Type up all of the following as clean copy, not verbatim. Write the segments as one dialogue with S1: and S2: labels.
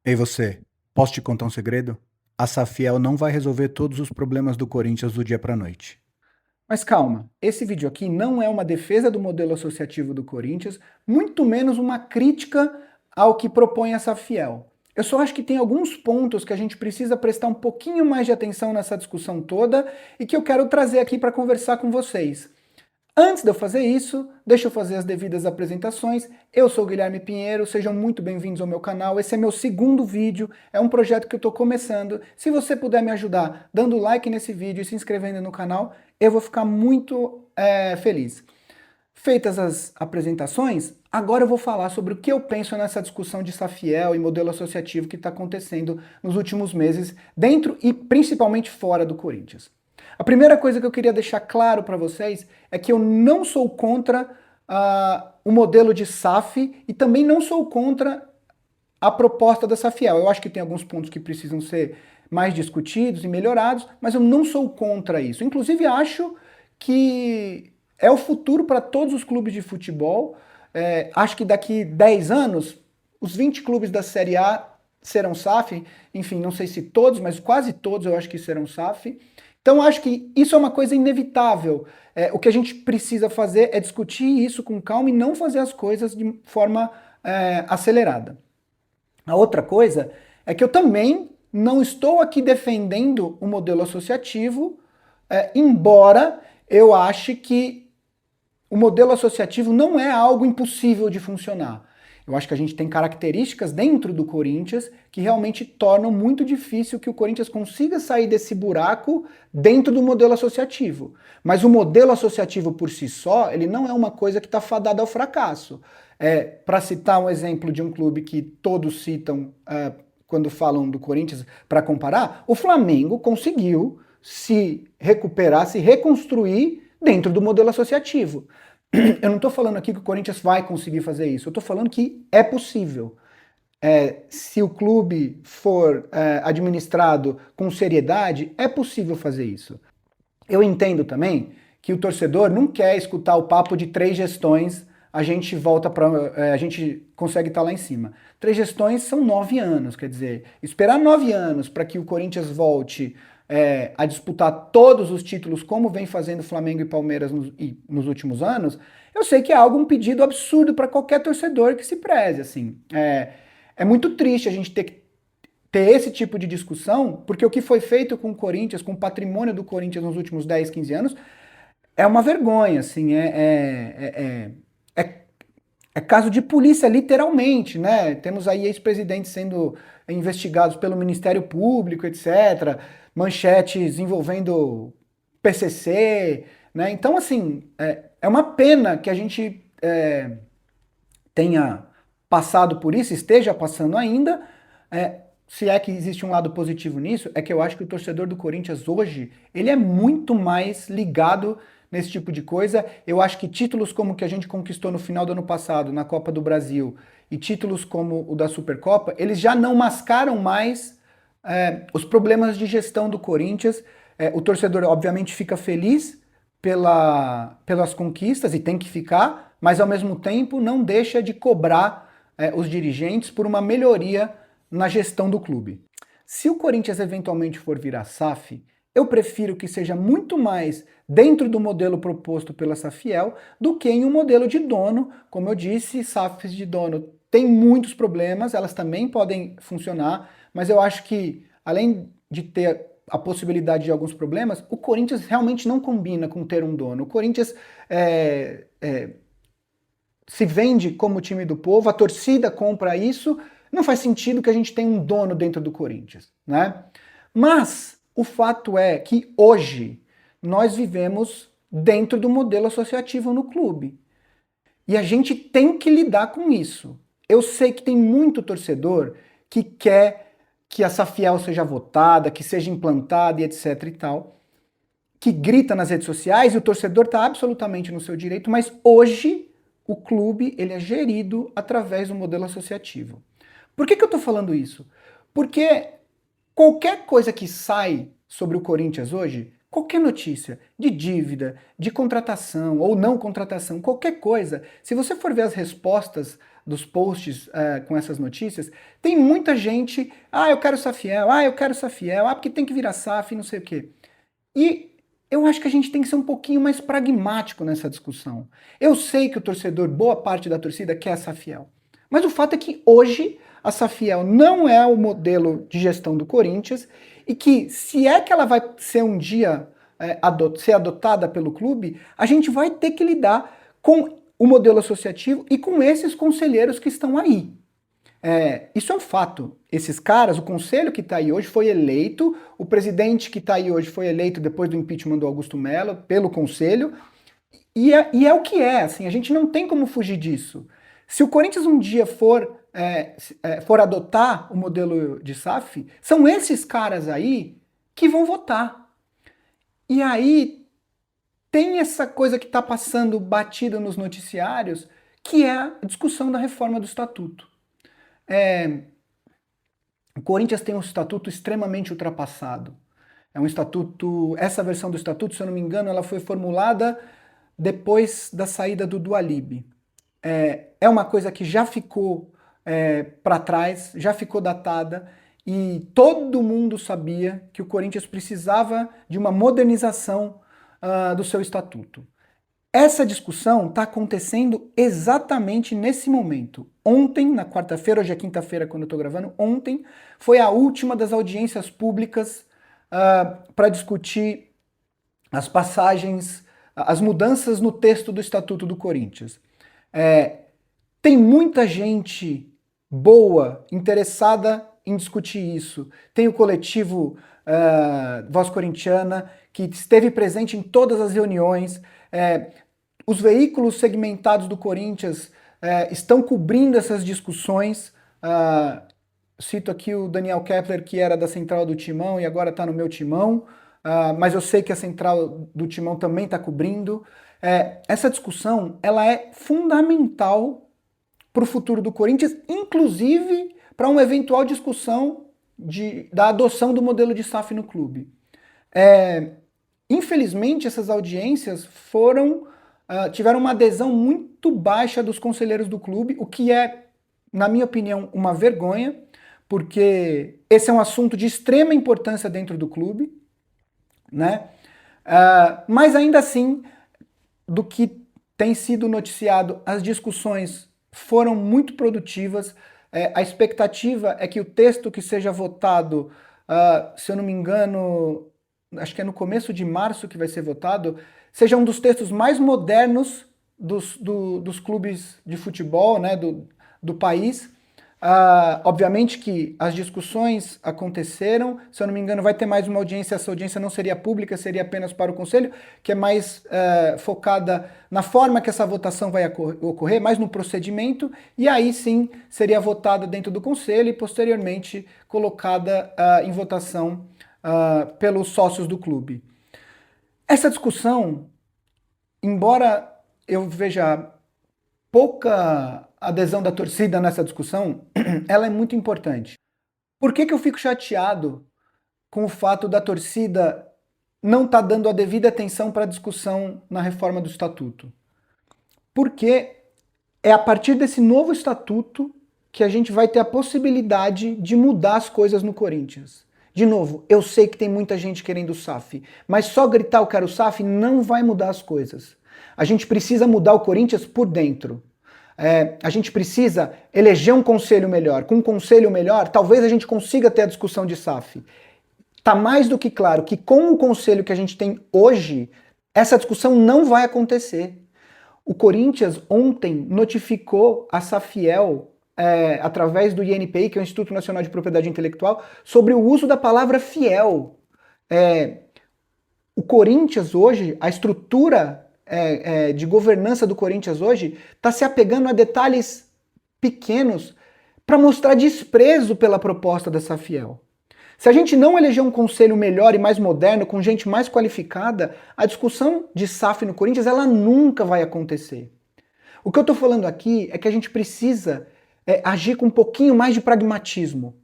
S1: Ei você, posso te contar um segredo? A Safiel não vai resolver todos os problemas do Corinthians do dia para noite.
S2: Mas calma, esse vídeo aqui não é uma defesa do modelo associativo do Corinthians, muito menos uma crítica ao que propõe essa Fiel. Eu só acho que tem alguns pontos que a gente precisa prestar um pouquinho mais de atenção nessa discussão toda e que eu quero trazer aqui para conversar com vocês. Antes de eu fazer isso, deixa eu fazer as devidas apresentações. Eu sou o Guilherme Pinheiro, sejam muito bem-vindos ao meu canal. Esse é meu segundo vídeo, é um projeto que eu estou começando. Se você puder me ajudar dando like nesse vídeo e se inscrevendo no canal, eu vou ficar muito feliz. Feitas as apresentações, agora eu vou falar sobre o que eu penso nessa discussão de Safiel e modelo associativo que está acontecendo nos últimos meses, dentro e principalmente fora do Corinthians. A primeira coisa que eu queria deixar claro para vocês é que eu não sou contra o modelo de SAF e também não sou contra a proposta da Safiel. Eu acho que tem alguns pontos que precisam ser mais discutidos e melhorados, mas eu não sou contra isso. Inclusive, acho que é o futuro para todos os clubes de futebol. Acho que daqui 10 anos, os 20 clubes da Série A serão SAF. Enfim, não sei se todos, mas quase todos eu acho que serão SAF. Então, acho que isso é uma coisa inevitável. O que a gente precisa fazer é discutir isso com calma e não fazer as coisas de forma acelerada. A outra coisa é que eu também não estou aqui defendendo o modelo associativo, embora eu ache que o modelo associativo não é algo impossível de funcionar. Eu acho que a gente tem características dentro do Corinthians que realmente tornam muito difícil que o Corinthians consiga sair desse buraco dentro do modelo associativo. Mas o modelo associativo por si só, ele não é uma coisa que está fadada ao fracasso. Para citar um exemplo de um clube que todos citam quando falam do Corinthians para comparar, o Flamengo conseguiu se recuperar, se reconstruir dentro do modelo associativo. Eu não estou falando aqui que o Corinthians vai conseguir fazer isso, eu estou falando que é possível. Se o clube for administrado com seriedade, é possível fazer isso. Eu entendo também que o torcedor não quer escutar o papo de 3 gestões, a gente volta para. A gente consegue estar lá em cima. 3 gestões são 9 anos, quer dizer, esperar 9 anos para que o Corinthians volte a disputar todos os títulos, como vem fazendo Flamengo e Palmeiras nos últimos anos, eu sei que é um pedido absurdo para qualquer torcedor que se preze. Assim. É muito triste a gente ter que ter esse tipo de discussão, porque o que foi feito com o Corinthians, com o patrimônio do Corinthians nos últimos 10, 15 anos, é uma vergonha, assim, é caso de polícia, literalmente, né? Temos aí ex-presidentes sendo investigados pelo Ministério Público, etc., manchetes envolvendo PCC, né? Então, assim, é uma pena que a gente tenha passado por isso, esteja passando ainda. Se é que existe um lado positivo nisso, é que eu acho que o torcedor do Corinthians hoje, ele é muito mais ligado nesse tipo de coisa. Eu acho que títulos como o que a gente conquistou no final do ano passado, na Copa do Brasil, e títulos como o da Supercopa, eles já não mascaram mais os problemas de gestão do Corinthians. O torcedor, obviamente, fica feliz pelas conquistas, e tem que ficar, mas ao mesmo tempo não deixa de cobrar os dirigentes por uma melhoria na gestão do clube. Se o Corinthians eventualmente for virar SAF, eu prefiro que seja muito mais dentro do modelo proposto pela Safiel do que em um modelo de dono. Como eu disse, SAFs de dono têm muitos problemas, elas também podem funcionar, mas eu acho que, além de ter a possibilidade de alguns problemas, o Corinthians realmente não combina com ter um dono. O Corinthians se vende como time do povo, a torcida compra isso, não faz sentido que a gente tenha um dono dentro do Corinthians, né? Mas o fato é que hoje nós vivemos dentro do modelo associativo no clube. E a gente tem que lidar com isso. Eu sei que tem muito torcedor que quer que a Safiel seja votada, que seja implantada e etc e tal, que grita nas redes sociais, e o torcedor está absolutamente no seu direito, mas hoje o clube ele é gerido através do modelo associativo. Por que eu estou falando isso? Porque qualquer coisa que sai sobre o Corinthians hoje, qualquer notícia de dívida, de contratação ou não contratação, qualquer coisa, se você for ver as respostas dos posts com essas notícias, tem muita gente, eu quero Safiel, eu quero Safiel, porque tem que virar SAF, não sei o quê. E eu acho que a gente tem que ser um pouquinho mais pragmático nessa discussão. Eu sei que o torcedor, boa parte da torcida, quer a Safiel. Mas o fato é que hoje a Safiel não é o modelo de gestão do Corinthians e que, se é que ela vai ser um dia ser adotada pelo clube, a gente vai ter que lidar com o modelo associativo e com esses conselheiros que estão aí. Isso é um fato. Esses caras, o conselho que está aí hoje foi eleito, o presidente que está aí hoje foi eleito depois do impeachment do Augusto Melo, pelo conselho, e é o que é, assim, a gente não tem como fugir disso. Se o Corinthians um dia for adotar o modelo de SAF, são esses caras aí que vão votar. E aí tem essa coisa que está passando batida nos noticiários, que é a discussão da reforma do estatuto. O Corinthians tem um estatuto extremamente ultrapassado. É um estatuto, essa versão do estatuto, se eu não me engano, ela foi formulada depois da saída do Dualib. É uma coisa que já ficou para trás, já ficou datada, e todo mundo sabia que o Corinthians precisava de uma modernização do seu estatuto. Essa discussão está acontecendo exatamente nesse momento. Ontem, na quarta-feira, hoje é quinta-feira quando eu estou gravando, ontem foi a última das audiências públicas para discutir as passagens, as mudanças no texto do Estatuto do Corinthians. Tem muita gente boa, interessada em discutir isso. Tem o coletivo Voz Corintiana, que esteve presente em todas as reuniões. Os veículos segmentados do Corinthians estão cobrindo essas discussões. Cito aqui o Daniel Kepler, que era da Central do Timão e agora está no meu Timão, mas eu sei que a Central do Timão também está cobrindo. Essa discussão ela é fundamental para o futuro do Corinthians, inclusive para uma eventual discussão da adoção do modelo de SAF no clube. Infelizmente, essas audiências tiveram uma adesão muito baixa dos conselheiros do clube, o que é, na minha opinião, uma vergonha, porque esse é um assunto de extrema importância dentro do clube, né? Mas ainda assim, do que tem sido noticiado, as discussões foram muito produtivas. A expectativa é que o texto que seja votado, se eu não me engano, acho que é no começo de março que vai ser votado, seja um dos textos mais modernos dos clubes de futebol, né, do país. Obviamente que as discussões aconteceram, se eu não me engano vai ter mais uma audiência, essa audiência não seria pública, seria apenas para o Conselho, que é mais focada na forma que essa votação vai ocorrer, mais no procedimento, e aí sim seria votada dentro do Conselho e posteriormente colocada em votação pelos sócios do clube. Essa discussão, embora eu veja pouca adesão da torcida nessa discussão, ela é muito importante. Por que eu fico chateado com o fato da torcida não estar dando a devida atenção para a discussão na reforma do estatuto? Porque é a partir desse novo estatuto que a gente vai ter a possibilidade de mudar as coisas no Corinthians. De novo, eu sei que tem muita gente querendo o SAF, mas só gritar eu quero o SAF não vai mudar as coisas. A gente precisa mudar o Corinthians por dentro. A gente precisa eleger um conselho melhor. Com um conselho melhor, talvez a gente consiga ter a discussão de SAF. Está mais do que claro que com o conselho que a gente tem hoje, essa discussão não vai acontecer. O Corinthians ontem notificou a Safiel, através do INPI, que é o Instituto Nacional de Propriedade Intelectual, sobre o uso da palavra fiel. O Corinthians hoje, a estrutura de governança do Corinthians hoje está se apegando a detalhes pequenos para mostrar desprezo pela proposta da Safiel. Se a gente não eleger um conselho melhor e mais moderno, com gente mais qualificada, a discussão de SAF no Corinthians ela nunca vai acontecer. O que eu estou falando aqui é que a gente precisa agir com um pouquinho mais de pragmatismo.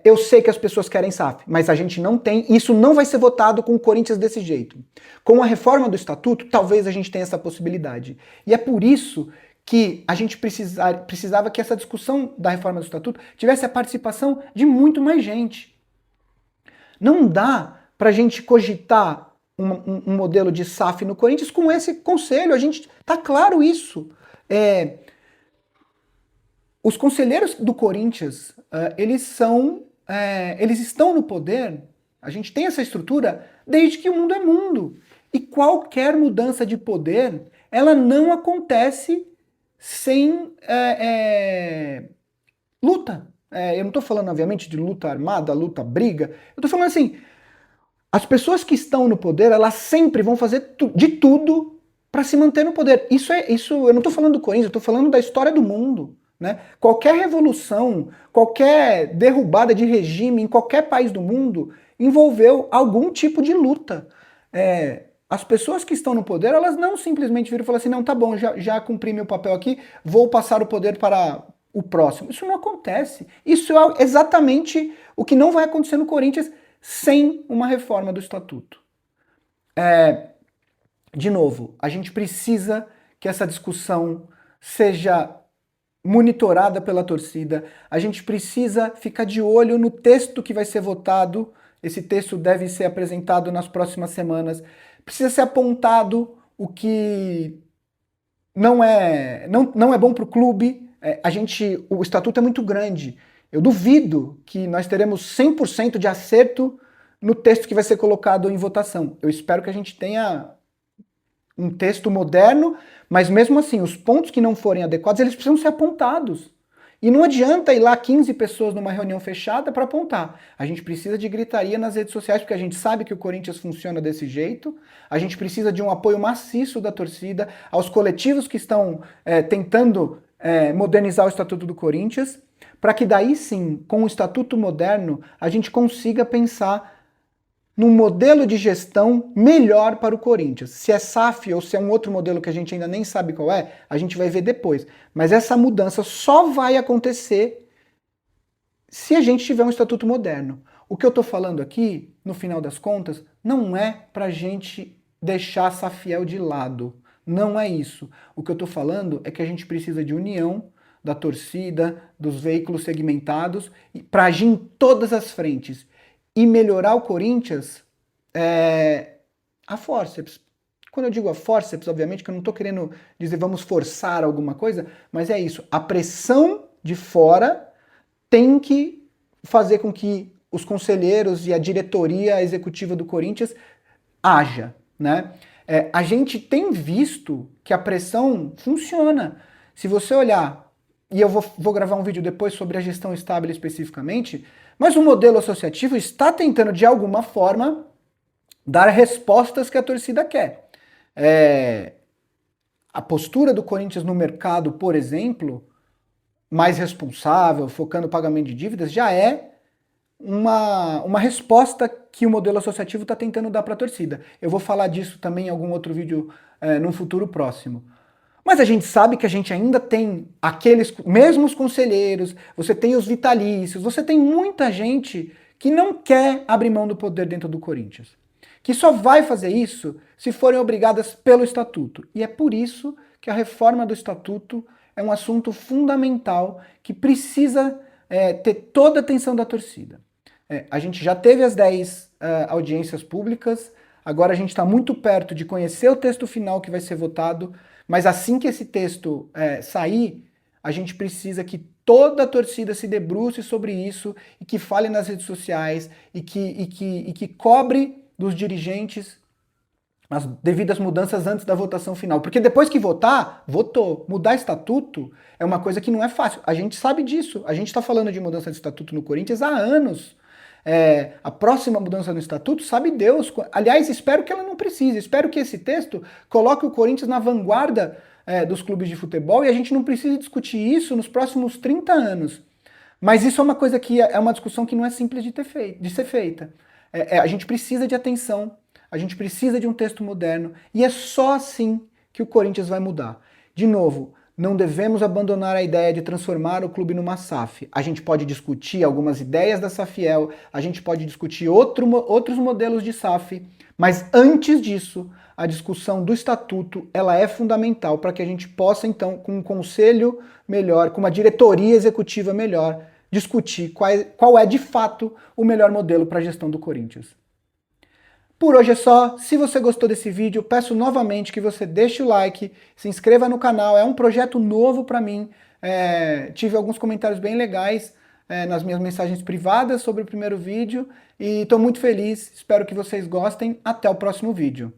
S2: Eu sei que as pessoas querem SAF, mas a gente não tem, e isso não vai ser votado com o Corinthians desse jeito. Com a reforma do estatuto, talvez a gente tenha essa possibilidade. E é por isso que a gente precisava que essa discussão da reforma do estatuto tivesse a participação de muito mais gente. Não dá para a gente cogitar um modelo de SAF no Corinthians com esse conselho. A gente tá claro isso. Os conselheiros do Corinthians, eles estão no poder. A gente tem essa estrutura desde que o mundo é mundo. E qualquer mudança de poder, ela não acontece sem luta. Eu não estou falando, obviamente, de luta armada, luta briga. Eu estou falando assim, as pessoas que estão no poder, elas sempre vão fazer de tudo para se manter no poder. Isso eu não estou falando do Corinthians, eu estou falando da história do mundo. Né? Qualquer revolução, qualquer derrubada de regime em qualquer país do mundo envolveu algum tipo de luta. As pessoas que estão no poder, elas não simplesmente viram e falam assim, não, tá bom, já cumpri meu papel aqui, vou passar o poder para o próximo. Isso não acontece. Isso é exatamente o que não vai acontecer no Corinthians sem uma reforma do estatuto. De novo, a gente precisa que essa discussão seja monitorada pela torcida, a gente precisa ficar de olho no texto que vai ser votado, esse texto deve ser apresentado nas próximas semanas, precisa ser apontado o que não é bom para o clube. O estatuto é muito grande, eu duvido que nós teremos 100% de acerto no texto que vai ser colocado em votação. Eu espero que a gente tenha um texto moderno, mas mesmo assim, os pontos que não forem adequados, eles precisam ser apontados. E não adianta ir lá 15 pessoas numa reunião fechada para apontar. A gente precisa de gritaria nas redes sociais, porque a gente sabe que o Corinthians funciona desse jeito. A gente precisa de um apoio maciço da torcida, aos coletivos que estão tentando modernizar o Estatuto do Corinthians, para que daí sim, com o Estatuto moderno, a gente consiga pensar num modelo de gestão melhor para o Corinthians. Se é SAF ou se é um outro modelo que a gente ainda nem sabe qual é, a gente vai ver depois. Mas essa mudança só vai acontecer se a gente tiver um estatuto moderno. O que eu estou falando aqui, no final das contas, não é para a gente deixar a SAFiel de lado. Não é isso. O que eu estou falando é que a gente precisa de união da torcida, dos veículos segmentados, para agir em todas as frentes. E melhorar o Corinthians a fórceps. Quando eu digo a fórceps, obviamente que eu não estou querendo dizer vamos forçar alguma coisa, mas é isso. A pressão de fora tem que fazer com que os conselheiros e a diretoria executiva do Corinthians haja, né? A gente tem visto que a pressão funciona. Se você olhar, e eu vou gravar um vídeo depois sobre a gestão estável especificamente, mas o modelo associativo está tentando, de alguma forma, dar respostas que a torcida quer. A postura do Corinthians no mercado, por exemplo, mais responsável, focando no pagamento de dívidas, já é uma resposta que o modelo associativo está tentando dar para a torcida. Eu vou falar disso também em algum outro vídeo num futuro próximo. Mas a gente sabe que a gente ainda tem aqueles mesmos conselheiros, você tem os vitalícios, você tem muita gente que não quer abrir mão do poder dentro do Corinthians. Que só vai fazer isso se forem obrigadas pelo Estatuto. E é por isso que a reforma do Estatuto é um assunto fundamental que precisa ter toda a atenção da torcida. A gente já teve as 10 audiências públicas, agora a gente está muito perto de conhecer o texto final que vai ser votado, mas assim que esse texto sair, a gente precisa que toda a torcida se debruce sobre isso e que fale nas redes sociais e que cobre dos dirigentes as devidas mudanças antes da votação final. Porque depois que votar, votou. Mudar estatuto é uma coisa que não é fácil. A gente sabe disso. A gente está falando de mudança de estatuto no Corinthians há anos. A próxima mudança no estatuto, sabe Deus. Aliás, espero que ela não precise. Espero que esse texto coloque o Corinthians na vanguarda dos clubes de futebol e a gente não precise discutir isso nos próximos 30 anos. Mas isso é uma coisa que é uma discussão que não é simples de ser feita. A gente precisa de atenção, a gente precisa de um texto moderno e é só assim que o Corinthians vai mudar. De novo, não devemos abandonar a ideia de transformar o clube numa SAF. A gente pode discutir algumas ideias da SAFiel, a gente pode discutir outros modelos de SAF, Mas antes disso, a discussão do estatuto ela é fundamental para que a gente possa, então, com um conselho melhor, com uma diretoria executiva melhor, discutir qual é de fato o melhor modelo para a gestão do Corinthians. Por hoje é só. Se você gostou desse vídeo, peço novamente que você deixe o like, se inscreva no canal, é um projeto novo para mim. Tive alguns comentários bem legais nas minhas mensagens privadas sobre o primeiro vídeo e estou muito feliz, espero que vocês gostem. Até o próximo vídeo.